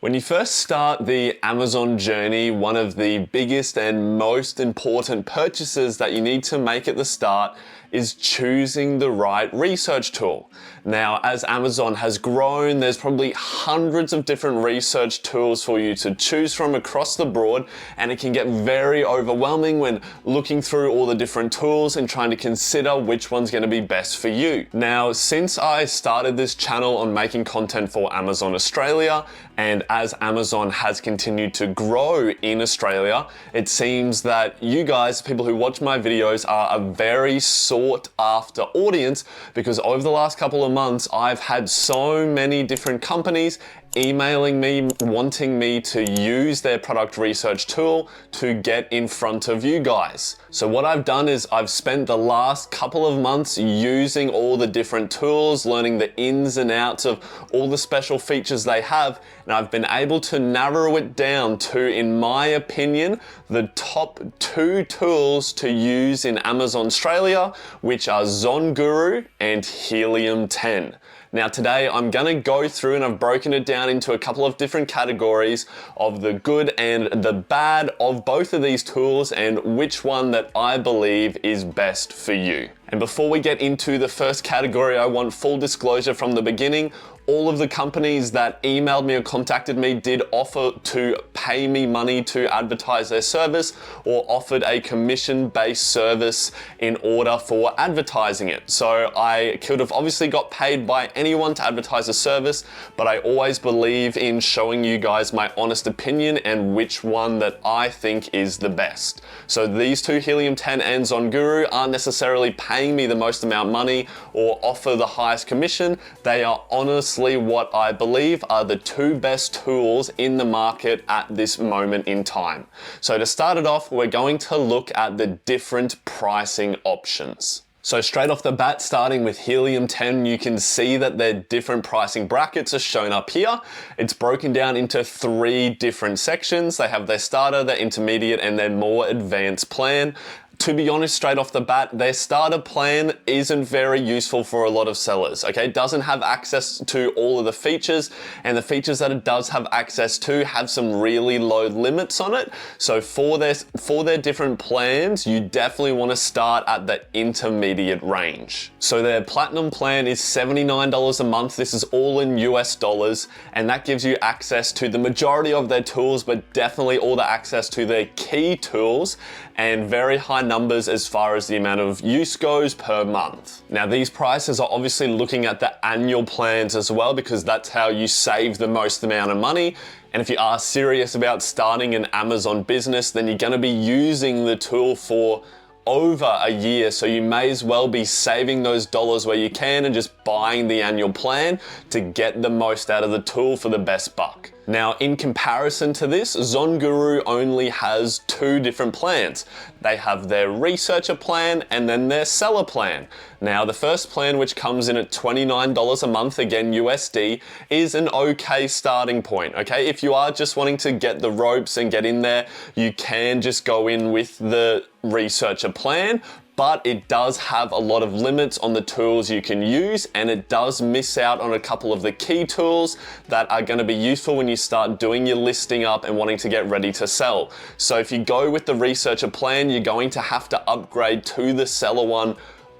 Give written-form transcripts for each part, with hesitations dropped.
When you first start the Amazon journey, one of the biggest and most important purchases that you need to make at the start is choosing the right research tool. Now, as Amazon has grown, there's probably hundreds of different research tools for you to choose from across the board, and it can get very overwhelming when looking through all the different tools and trying to consider which one's going to be best for you. Now, since I started this channel on making content for Amazon Australia, and as Amazon has continued to grow in Australia, it seems that you guys, people who watch my videos, are a very sought after audience, because over the last couple of months, I've had so many different companies emailing me, wanting me to use their product research tool to get in front of you guys. So what I've done is I've spent the last couple of months using all the different tools, learning the ins and outs of all the special features they have, and I've been able to narrow it down to, in my opinion, the top 2 tools to use in Amazon Australia, which are Zonguru and Helium 10. Now today I'm gonna go through, and I've broken it down into a couple of different categories of the good and the bad of both of these tools and which one that I believe is best for you. And before we get into the first category, I want full disclosure from the beginning. All of the companies that emailed me or contacted me did offer to pay me money to advertise their service, or offered a commission-based service in order for advertising it. So I could have obviously got paid by anyone to advertise a service, but I always believe in showing you guys my honest opinion and which one that I think is the best. So these two, Helium 10 and Zonguru, aren't necessarily paying me the most amount of money or offer the highest commission. They are honestly what I believe are the 2 best tools in the market at this moment in time. So to start it off, we're going to look at the different pricing options. So straight off the bat, starting with Helium 10, you can see that their different pricing brackets are shown up here. It's broken down into 3 different sections. They have their starter, their intermediate, and their more advanced plan. To be honest, straight off the bat, their starter plan isn't very useful for a lot of sellers, okay? It doesn't have access to all of the features, and the features that it does have access to have some really low limits on it. So for their different plans, you definitely want to start at the intermediate range. So their platinum plan is $79 a month. This is all in US dollars, and that gives you access to the majority of their tools, but definitely all the access to their key tools and very high numbers as far as the amount of use goes per month. Now these prices are obviously looking at the annual plans as well, because that's how you save the most amount of money. And if you are serious about starting an Amazon business, then you're gonna be using the tool for over a year, so you may as well be saving those dollars where you can and just buying the annual plan to get the most out of the tool for the best buck. Now, in comparison to this, Zonguru only has 2 different plans. They have their researcher plan and then their seller plan. Now, the first plan, which comes in at $29 a month, again USD, is an okay starting point, okay? If you are just wanting to get the ropes and get in there, you can just go in with the researcher plan, but it does have a lot of limits on the tools you can use, and it does miss out on a couple of the key tools that are gonna be useful when you start doing your listing up and wanting to get ready to sell. So if you go with the researcher plan, you're going to have to upgrade to the seller one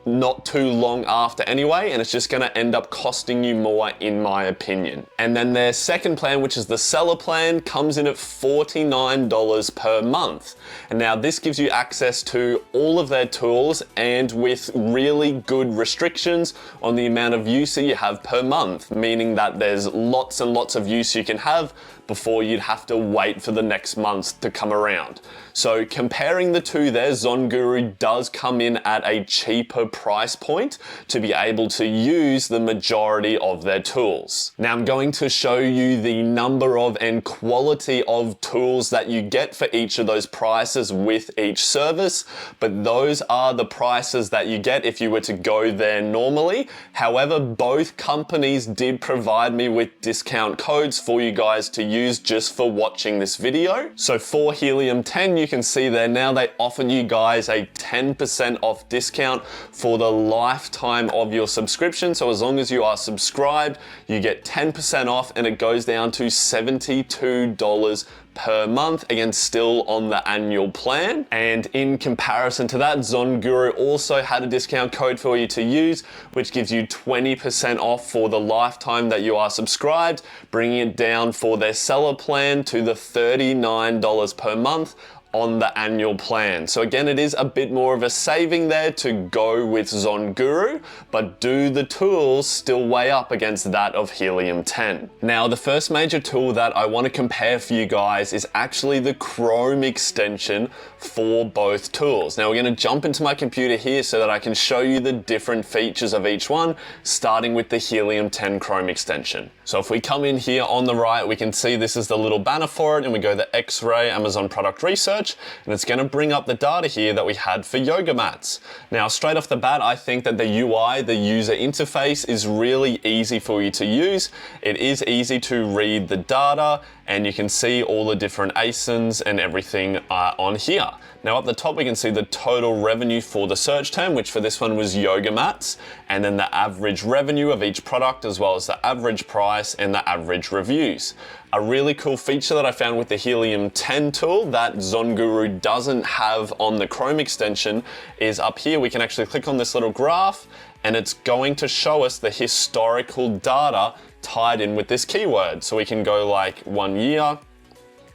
not too long after anyway, and it's just gonna end up costing you more, in my opinion. And then their second plan, which is the seller plan, comes in at $49 per month. And now this gives you access to all of their tools, and with really good restrictions on the amount of use that you have per month, meaning that there's lots and lots of use you can have before you'd have to wait for the next month to come around. So comparing the two there, Zonguru does come in at a cheaper price point to be able to use the majority of their tools. Now I'm going to show you the number of and quality of tools that you get for each of those prices with each service, but those are the prices that you get if you were to go there normally. However, both companies did provide me with discount codes for you guys to use just for watching this video. So for Helium 10, you can see there now they offer you guys a 10% off discount for for the lifetime of your subscription. So as long as you are subscribed, you get 10% off and it goes down to $72 per month, again still on the annual plan. And in comparison to that, Zonguru also had a discount code for you to use, which gives you 20% off for the lifetime that you are subscribed, bringing it down for their seller plan to the $39 per month on the annual plan. So again, it is a bit more of a saving there to go with Zonguru, but do the tools still weigh up against that of Helium 10? Now, the first major tool that I want to compare for you guys is actually the Chrome extension for both tools. Now, we're going to jump into my computer here so that I can show you the different features of each one, starting with the Helium 10 Chrome extension. So if we come in here on the right, we can see this is the little banner for it, and we go the X-ray Amazon product research, and it's going to bring up the data here that we had for yoga mats. Now, straight off the bat, I think that the UI, the user interface, is really easy for you to use. It is easy to read the data, and you can see all the different ASINs and everything on here. Now up the top, we can see the total revenue for the search term, which for this one was yoga mats, and then the average revenue of each product, as well as the average price and the average reviews. A really cool feature that I found with the Helium 10 tool that Zonguru doesn't have on the Chrome extension is up here. We can actually click on this little graph, and it's going to show us the historical data tied in with this keyword. So we can go like 1 year.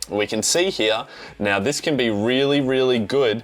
We can see here, now this can be really, really good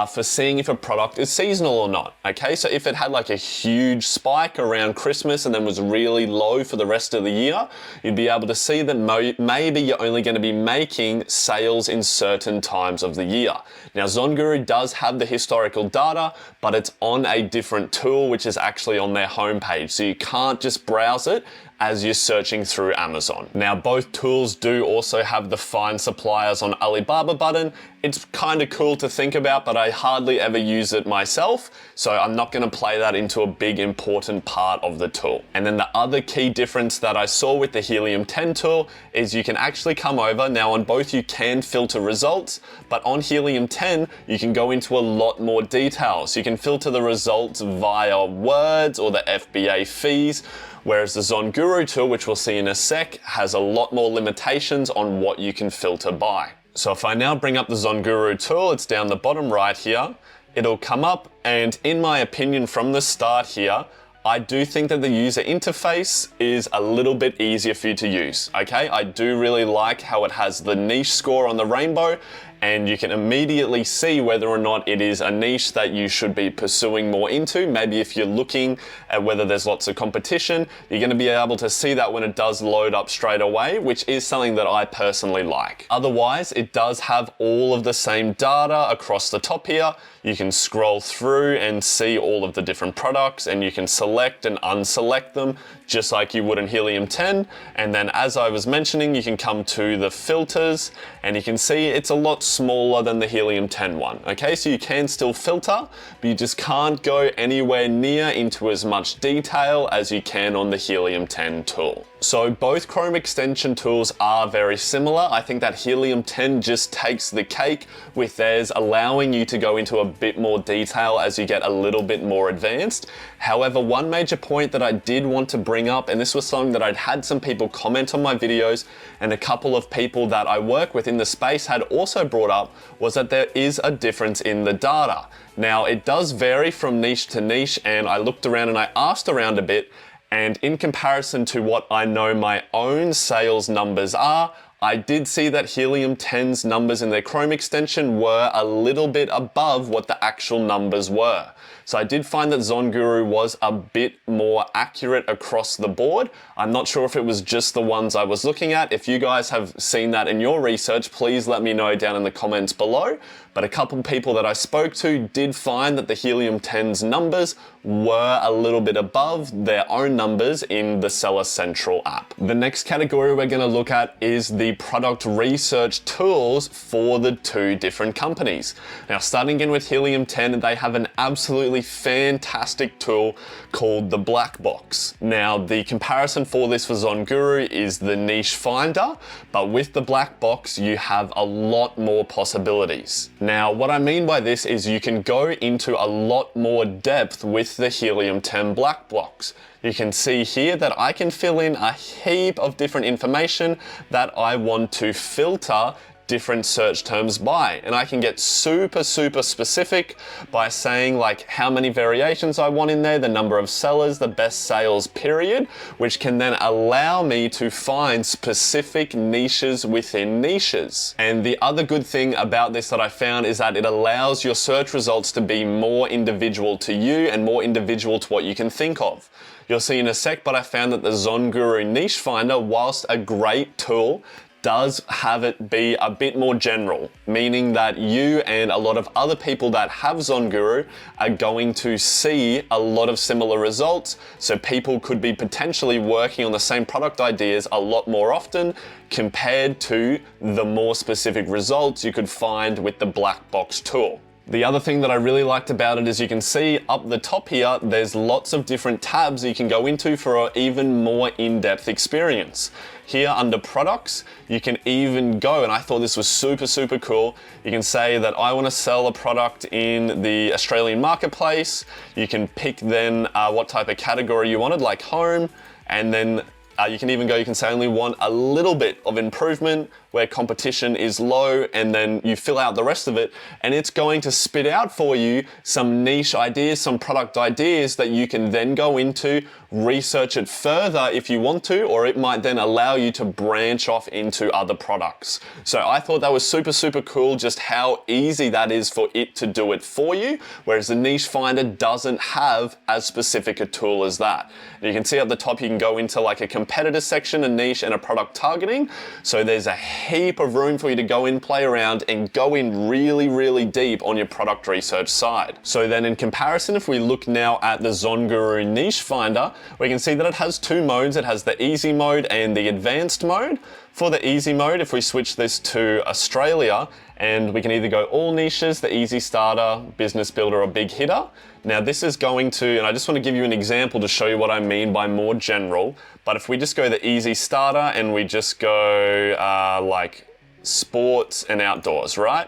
for seeing if a product is seasonal or not, okay? So if it had like a huge spike around Christmas and then was really low for the rest of the year, you'd be able to see that maybe you're only going to be making sales in certain times of the year. Now, Zonguru does have the historical data, but it's on a different tool, which is actually on their homepage. So you can't just browse it as you're searching through Amazon. Now, both tools do also have the Find Suppliers on Alibaba button. It's kind of cool to think about, but I hardly ever use it myself, so I'm not going to play that into a big important part of the tool. And then the other key difference that I saw with the Helium 10 tool is you can actually come over. Now on both you can filter results, but on Helium 10 you can go into a lot more detail. So you can filter the results via words or the FBA fees, whereas the Zonguru tool, which we'll see in a sec, has a lot more limitations on what you can filter by. So if I now bring up the Zonguru tool, it's down the bottom right here, it'll come up, and in my opinion from the start here, I do think that the user interface is a little bit easier for you to use, okay? I do really like how it has the niche score on the rainbow, and you can immediately see whether or not it is a niche that you should be pursuing more into. Maybe if you're looking at whether there's lots of competition, you're going to be able to see that when it does load up straight away, which is something that I personally like. Otherwise, it does have all of the same data across the top here. You can scroll through and see all of the different products, and you can select and unselect them just like you would in Helium 10. And then as I was mentioning, you can come to the filters and you can see it's a lot smaller than the Helium 10 one. Okay, so you can still filter, but you just can't go anywhere near into as much detail as you can on the Helium 10 tool. So both Chrome extension tools are very similar. I think that Helium 10 just takes the cake with theirs, allowing you to go into a bit more detail as you get a little bit more advanced. However, one major point that I did want to bring up, and this was something that I'd had some people comment on my videos, and a couple of people that I work with in the space had also brought up, was that there is a difference in the data. Now, it does vary from niche to niche, and I looked around and I asked around a bit, and in comparison to what I know my own sales numbers are, I did see that Helium 10's numbers in their Chrome extension were a little bit above what the actual numbers were. So I did find that Zonguru was a bit more accurate across the board. I'm not sure if it was just the ones I was looking at. If you guys have seen that in your research, please let me know down in the comments below. But a couple people that I spoke to did find that the Helium 10's numbers were a little bit above their own numbers in the Seller Central app. The next category we're going to look at is the product research tools for the two different companies. Now, starting again with Helium 10, they have an absolutely fantastic tool called the Black Box. Now, the comparison for this for Zonguru is the niche finder, but with the Black Box, you have a lot more possibilities. Now, what I mean by this is you can go into a lot more depth with the Helium 10 Black Box. You can see here that I can fill in a heap of different information that I want to filter different search terms by. And I can get super specific by saying like how many variations I want in there, the number of sellers, the best sales period, which can then allow me to find specific niches within niches. And the other good thing about this that I found is that it allows your search results to be more individual to you and more individual to what you can think of. You'll see in a sec, but I found that the Zonguru Niche Finder, whilst a great tool, does have it be a bit more general, meaning that you and a lot of other people that have Zonguru are going to see a lot of similar results. So people could be potentially working on the same product ideas a lot more often compared to the more specific results you could find with the Black Box tool. The other thing that I really liked about it is you can see up the top here, there's lots of different tabs you can go into for an even more in-depth experience. Here under products, you can even go, and I thought this was super cool. You can say that I want to sell a product in the Australian marketplace. You can pick then what type of category you wanted, like home, and then you can even go, you can say I only want a little bit of improvement where competition is low, and then you fill out the rest of it, and it's going to spit out for you some niche ideas, some product ideas that you can then go into, research it further if you want to, or it might then allow you to branch off into other products. So I thought that was super cool, just how easy that is for it to do it for you, whereas the niche finder doesn't have as specific a tool as that. And you can see at the top, you can go into like a competitor section, a niche, and a product targeting. So there's a heap of room for you to go in, play around, and go in really deep on your product research side. So then in comparison, if we look now at the Zonguru Niche Finder, we can see that it has two modes. It has the easy mode and the advanced mode. For the easy mode, if we switch this to Australia, and we can either go all niches, the easy starter, business builder, or big hitter. Now this is going to, and I just want to give you an example to show you what I mean by more general, but if we just go the easy starter and we just go like sports and outdoors, right?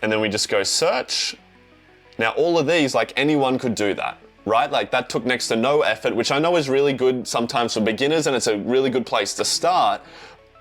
And then we just go search. Now all of these, like anyone could do that, right? Like that took next to no effort, which I know is really good sometimes for beginners, and it's a really good place to start,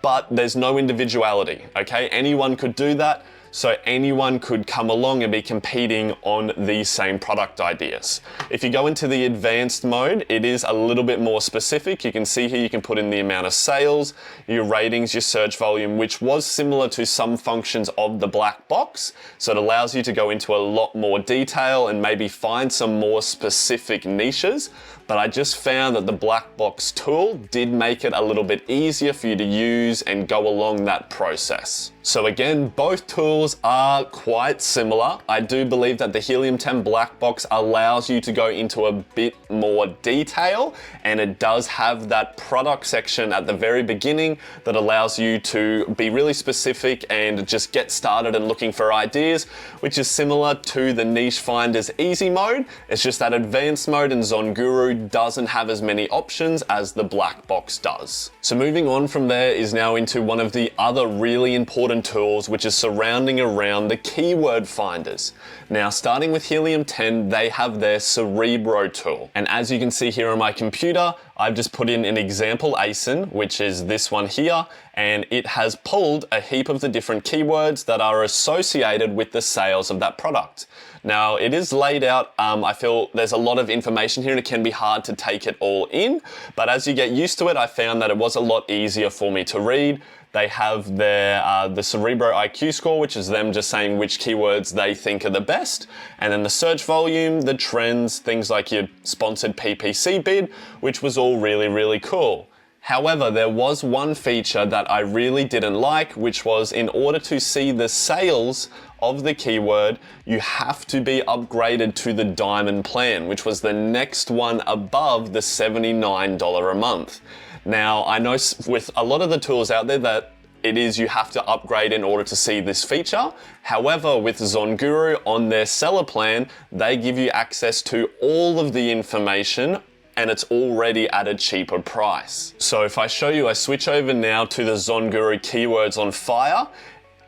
but there's no individuality, okay? Anyone could do that. So anyone could come along and be competing on these same product ideas. If you go into the advanced mode, it is a little bit more specific. You can see here, you can put in the amount of sales, your ratings, your search volume, which was similar to some functions of the Black Box. So it allows you to go into a lot more detail and maybe find some more specific niches. But I just found that the Black Box tool did make it a little bit easier for you to use and go along that process. So again, both tools are quite similar. I do believe that the Helium 10 Black Box allows you to go into a bit more detail, and it does have that product section at the very beginning that allows you to be really specific and just get started and looking for ideas, which is similar to the Niche Finder's easy mode. It's just that advanced mode in Zonguru doesn't have as many options as the Black Box does. So moving on from there is now into one of the other really important tools, which is surrounding around the keyword finders. Now, starting with Helium 10, they have their Cerebro tool. And as you can see here on my computer, I've just put in an example ASIN, which is this one here, and it has pulled a heap of the different keywords that are associated with the sales of that product. Now, it is laid out, I feel there's a lot of information here and it can be hard to take it all in, but as you get used to it, I found that it was a lot easier for me to read. They have their the Cerebro IQ score, which is them just saying which keywords they think are the best. And then the search volume, the trends, things like your sponsored PPC bid, which was all really cool. However, there was one feature that I really didn't like, which was in order to see the sales of the keyword, you have to be upgraded to the Diamond plan, which was the next one above the $79 a month. Now, I know with a lot of the tools out there that it is you have to upgrade in order to see this feature. However, with Zonguru on their seller plan, they give you access to all of the information and it's already at a cheaper price. So if I show you, I switch over now to the Zonguru keywords on fire.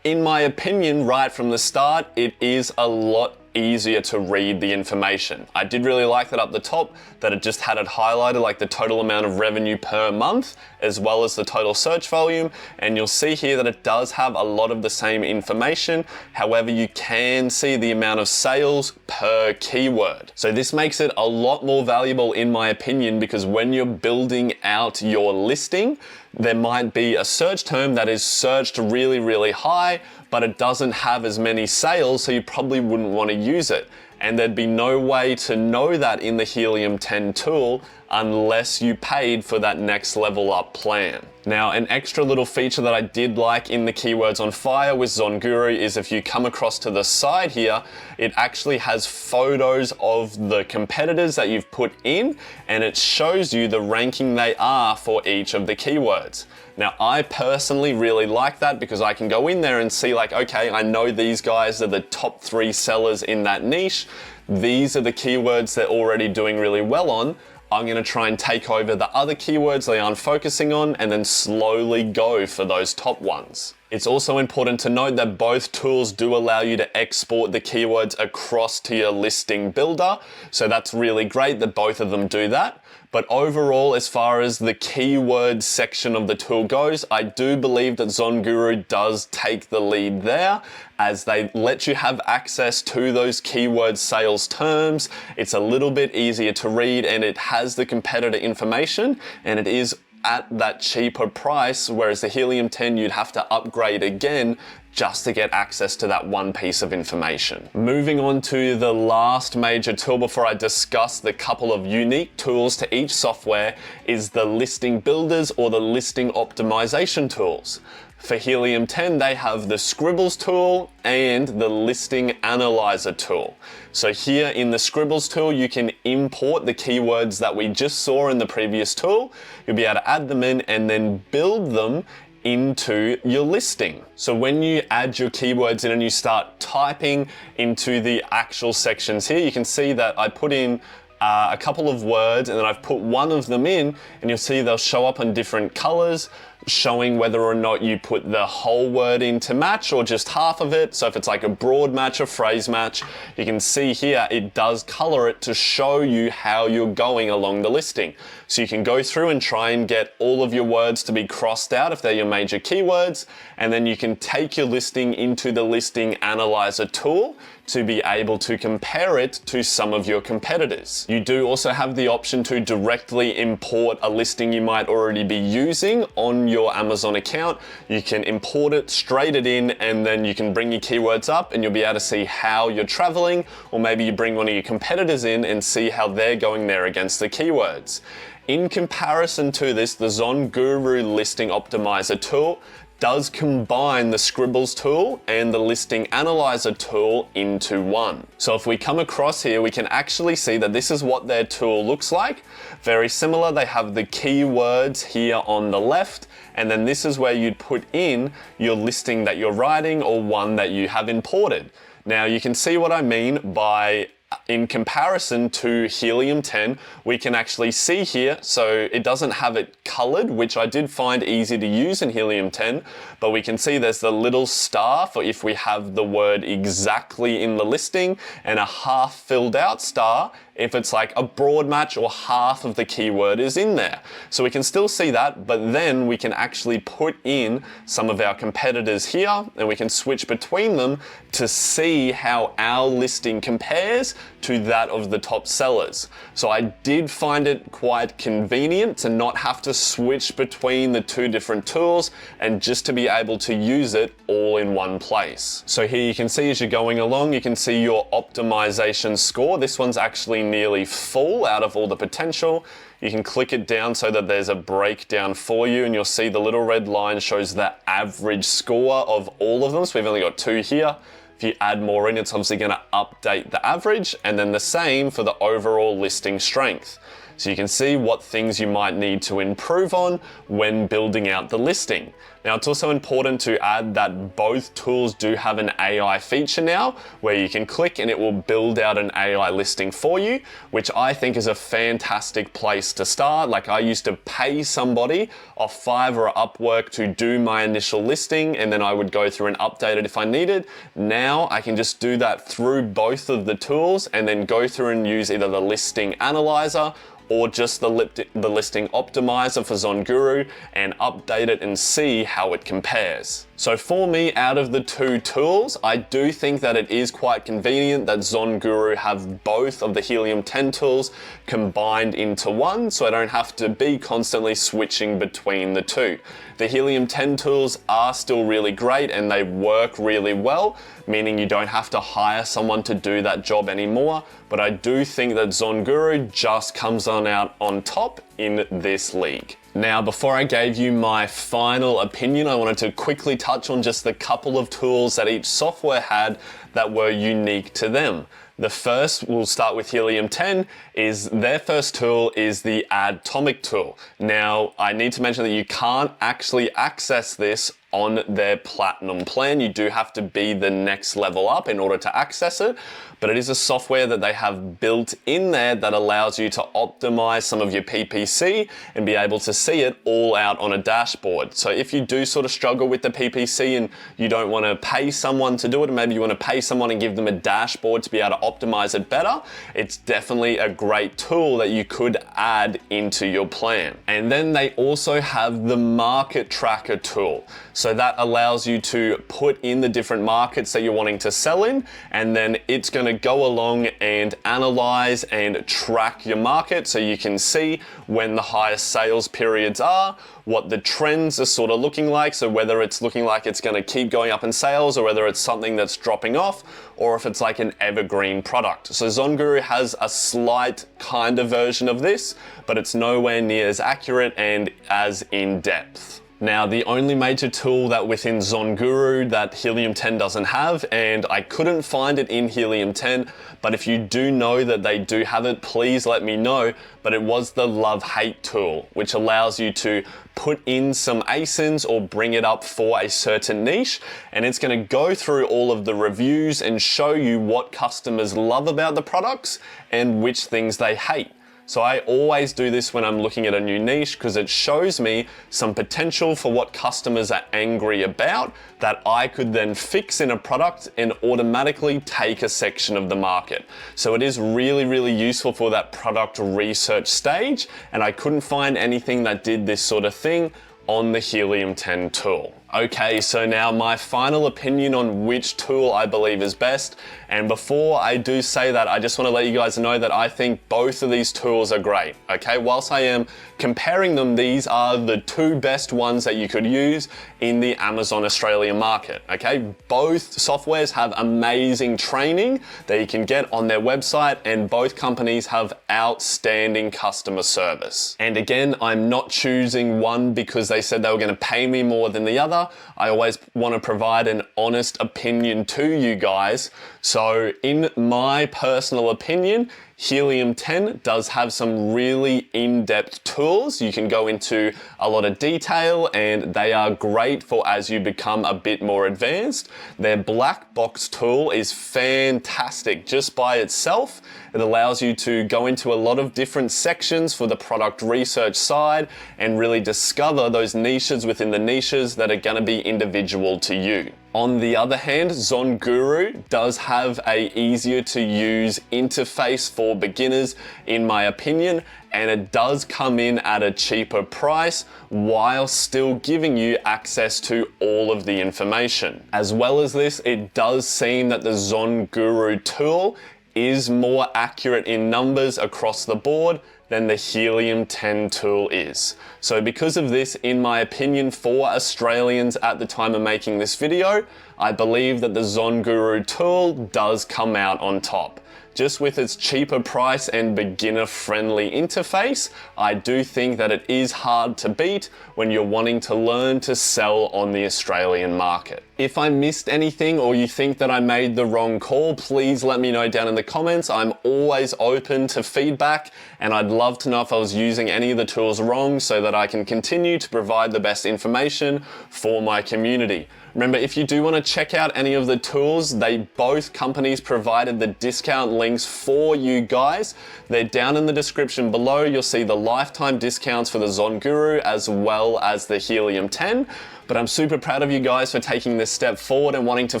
In my opinion, right from the start, it is a lot easier to read the information. I did really like that up the top, that it just had it highlighted like the total amount of revenue per month, as well as the total search volume. And you'll see here that it does have a lot of the same information. However, you can see the amount of sales per keyword. So this makes it a lot more valuable in my opinion, because when you're building out your listing, there might be a search term that is searched really, really high, but it doesn't have as many sales, so you probably wouldn't want to use it. And there'd be no way to know that in the Helium 10 tool unless you paid for that next level up plan. Now, an extra little feature that I did like in the keywords on fire with Zonguru is if you come across to the side here, it actually has photos of the competitors that you've put in, and it shows you the ranking they are for each of the keywords. Now, I personally really like that because I can go in there and see like, okay, I know these guys are the top 3 sellers in that niche. These are the keywords they're already doing really well on. I'm gonna try and take over the other keywords they aren't focusing on and then slowly go for those top ones. It's also important to note that both tools do allow you to export the keywords across to your listing builder. So that's really great that both of them do that. But overall, as far as the keyword section of the tool goes, I do believe that Zonguru does take the lead there, as they let you have access to those keyword sales terms. It's a little bit easier to read and it has the competitor information, and it is at that cheaper price, whereas the Helium 10 you'd have to upgrade again just to get access to that one piece of information. Moving on to the last major tool before I discuss the couple of unique tools to each software is the listing builders or the listing optimization tools. For Helium 10, they have the Scribbles tool and the listing analyzer tool. So here in the Scribbles tool, you can import the keywords that we just saw in the previous tool. You'll be able to add them in and then build them into your listing. So when you add your keywords in and you start typing into the actual sections here, you can see that I put in a couple of words and then I've put one of them in, and you'll see they'll show up in different colors, showing whether or not you put the whole word in to match or just half of it. So if it's like a broad match or phrase match, you can see here it does color it to show you how you're going along the listing. So you can go through and try and get all of your words to be crossed out if they're your major keywords, and then you can take your listing into the listing analyzer tool to be able to compare it to some of your competitors. You do also have the option to directly import a listing you might already be using on your Amazon account. You can import it, straight it in, and then you can bring your keywords up and you'll be able to see how you're traveling, or maybe you bring one of your competitors in and see how they're going there against the keywords. In comparison to this, the Zonguru listing optimizer tool does combine the Scribbles tool and the listing analyzer tool into one. So if we come across here, we can actually see that this is what their tool looks like. Very similar, they have the keywords here on the left, and then this is where you'd put in your listing that you're writing or one that you have imported. Now you can see what I mean by in comparison to Helium 10, we can actually see here, so it doesn't have it colored, which I did find easy to use in Helium 10, but we can see there's the little star for if we have the word exactly in the listing, and a half filled out star if it's like a broad match or half of the keyword is in there. So we can still see that, but then we can actually put in some of our competitors here and we can switch between them to see how our listing compares to that of the top sellers. So I did find it quite convenient to not have to switch between the two different tools and just to be able to use it all in one place. So here you can see as you're going along, you can see your optimization score. This one's actually nearly full out of all the potential. You can click it down so that there's a breakdown for you, and you'll see the little red line shows the average score of all of them. So we've only got 2 here. If you add more in, it's obviously gonna update the average, and then the same for the overall listing strength. So you can see what things you might need to improve on when building out the listing. Now, it's also important to add that both tools do have an AI feature now, where you can click and it will build out an AI listing for you, which I think is a fantastic place to start. Like, I used to pay somebody off Fiverr or Upwork to do my initial listing, and then I would go through and update it if I needed. Now I can just do that through both of the tools and then go through and use either the listing analyzer or just the listing optimizer for Zonguru and update it and see how it compares. So for me, out of the 2 tools, I do think that it is quite convenient that Zonguru have both of the Helium 10 tools combined into one, so I don't have to be constantly switching between the 2. The Helium 10 tools are still really great and they work really well, meaning you don't have to hire someone to do that job anymore, but I do think that Zonguru just comes out on top in this league. Now, before I gave you my final opinion, I wanted to quickly touch on just the couple of tools that each software had that were unique to them. The first, we'll start with Helium 10, is their first tool is the Atomic tool. Now, I need to mention that you can't actually access this on their Platinum plan. You do have to be the next level up in order to access it, but it is a software that they have built in there that allows you to optimize some of your PPC and be able to see it all out on a dashboard. So if you do sort of struggle with the PPC and you don't want to pay someone to do it, and maybe you want to pay someone and give them a dashboard to be able to optimize it better, it's definitely a great tool that you could add into your plan. And then they also have the Market Tracker tool. So that allows you to put in the different markets that you're wanting to sell in, and then it's going to go along and analyze and track your market so you can see when the highest sales periods are, what the trends are sort of looking like. So whether it's looking like it's going to keep going up in sales, or whether it's something that's dropping off, or if it's like an evergreen product. So Zonguru has a slight kind of version of this, but it's nowhere near as accurate and as in-depth. Now, the only major tool that within Zonguru that Helium 10 doesn't have, and I couldn't find it in Helium 10, but if you do know that they do have it, please let me know, but it was the LoveHate tool, which allows you to put in some ASINs or bring it up for a certain niche, and it's going to go through all of the reviews and show you what customers love about the products and which things they hate. So I always do this when I'm looking at a new niche, because it shows me some potential for what customers are angry about that I could then fix in a product and automatically take a section of the market. So it is really, really useful for that product research stage, and I couldn't find anything that did this sort of thing on the Helium 10 tool. Okay, so now my final opinion on which tool I believe is best. And before I do say that, I just want to let you guys know that I think both of these tools are great. Okay, whilst I am comparing them, these are the 2 best ones that you could use in the Amazon Australia market. Okay, both softwares have amazing training that you can get on their website, and both companies have outstanding customer service. And again, I'm not choosing one because they said they were going to pay me more than the other. I always want to provide an honest opinion to you guys. So in my personal opinion, Helium 10 does have some really in-depth tools. You can go into a lot of detail, and they are great for as you become a bit more advanced. Their black box tool is fantastic just by itself. It allows you to go into a lot of different sections for the product research side and really discover those niches within the niches that are going to be individual to you. On the other hand, Zonguru does have a easier to use interface for beginners, in my opinion, and it does come in at a cheaper price while still giving you access to all of the information. As well as this, it does seem that the Zonguru tool is more accurate in numbers across the board than the Helium 10 tool is. So because of this, in my opinion, for Australians at the time of making this video, I believe that the Zonguru tool does come out on top. just with its cheaper price and beginner-friendly interface, I do think that it is hard to beat when you're wanting to learn to sell on the Australian market. If I missed anything or you think that I made the wrong call, please let me know down in the comments. I'm always open to feedback, and I'd love to know if I was using any of the tools wrong so that I can continue to provide the best information for my community. Remember, if you do want to check out any of the tools, both companies provided the discount links for you guys. They're down in the description below. You'll see the lifetime discounts for the Zonguru as well as the Helium 10. But I'm super proud of you guys for taking this step forward and wanting to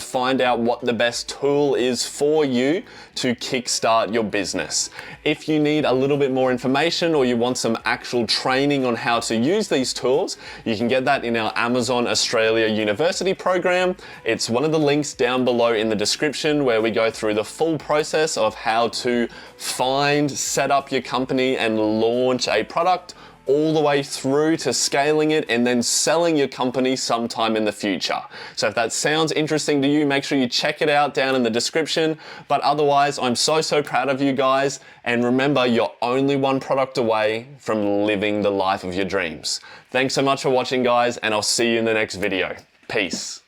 find out what the best tool is for you to kickstart your business. If you need a little bit more information or you want some actual training on how to use these tools, you can get that in our Amazon Australia University program. It's one of the links down below in the description where we go through the full process of how to find, set up your company and launch a product, all the way through to scaling it and then selling your company sometime in the future. So if that sounds interesting to you, make sure you check it out down in the description. But otherwise, I'm so proud of you guys. And remember, you're only one product away from living the life of your dreams. Thanks so much for watching, guys, and I'll see you in the next video. Peace.